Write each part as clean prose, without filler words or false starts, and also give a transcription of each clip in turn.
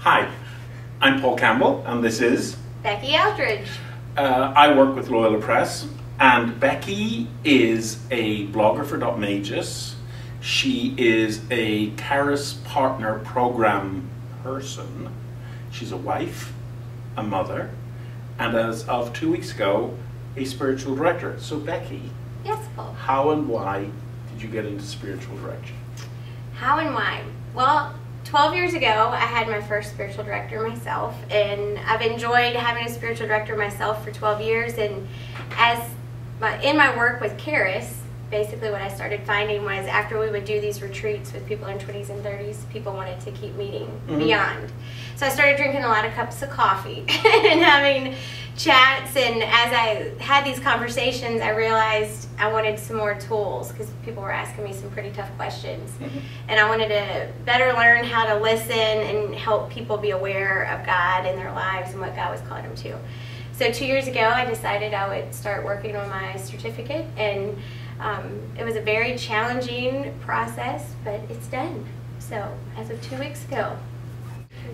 Hi, I'm Paul Campbell, and this is Becky Eldredge. I work with Loyola Press, and Becky is a blogger for dotMagis. She is a Charis Partner Program person. She's a wife, a mother, and as of 2 weeks ago, a spiritual director. So Becky, Yes, Paul. how and why did you get into spiritual direction? How and why? Well, 12 years ago, I had my first spiritual director myself, and I've enjoyed having a spiritual director myself for 12 years. And in my work with Charis, basically what I started finding was after we would do these retreats with people in 20s and 30s, people wanted to keep meeting beyond. So I started drinking a lot of cups of coffee and having chats, and as I had these conversations, I realized I wanted some more tools because people were asking me some pretty tough questions. And I wanted to better learn how to listen and help people be aware of God in their lives and what God was calling them to. So 2 years ago, I decided I would start working on my certificate, and it was a very challenging process, but it's done. So as of 2 weeks ago.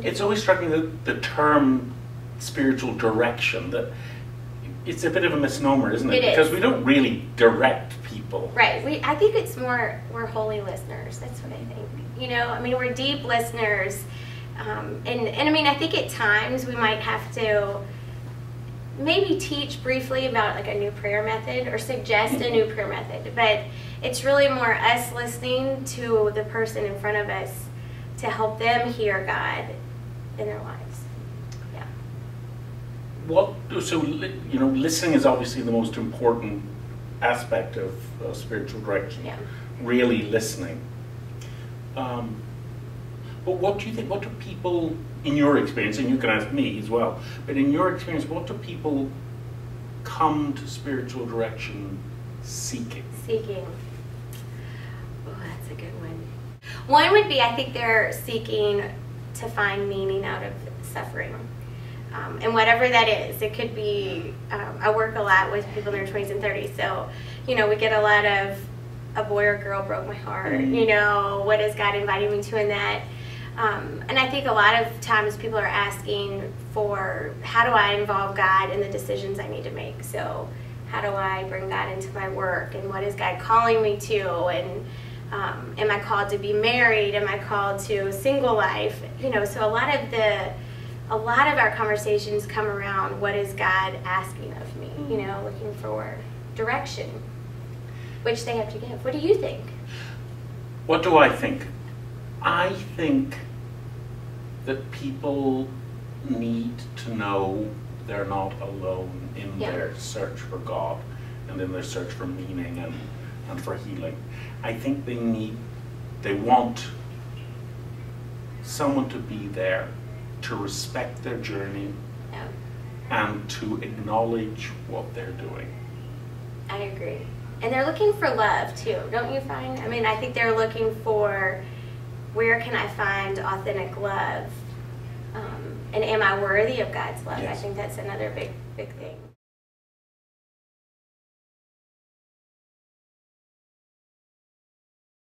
It's always struck me that the term spiritual direction, that it's a bit of a misnomer, isn't it? Because we don't really direct people. Right. I think it's more, we're holy listeners. That's what I think. You know, I mean, we're deep listeners. And I mean, I think at times we might have to maybe teach briefly about like a new prayer method or suggest a new prayer method, but it's really more us listening to the person in front of us to help them hear God in their lives. Yeah. So, you know, listening is obviously the most important aspect of spiritual direction. Yeah. Really listening. But what do you think, what do people, in your experience, and you can ask me as well, but in your experience, what do people come to spiritual direction seeking? Seeking. Oh, that's a good one. One would be, I think they're seeking to find meaning out of suffering. And whatever that is, it could be, I work a lot with people in their 20s and 30s, so, you know, we get a lot of, a boy or girl broke my heart, you know, what is God inviting me to in that? And I think a lot of times people are asking for, how do I involve God in the decisions I need to make? So how do I bring God into my work, and what is God calling me to? And am I called to be married? Am I called to single life? You know, so a lot of our conversations come around, what is God asking of me? You know, looking for direction, which they have to give. What do you think? What do I think? I think that people need to know they're not alone in their search for God and in their search for meaning and for healing. I think they want someone to be there to respect their journey and to acknowledge what they're doing. I agree. And they're looking for love too, don't you find? I mean, I think they're looking for, where can I find authentic love? And am I worthy of God's love? Yes. I think that's another big thing.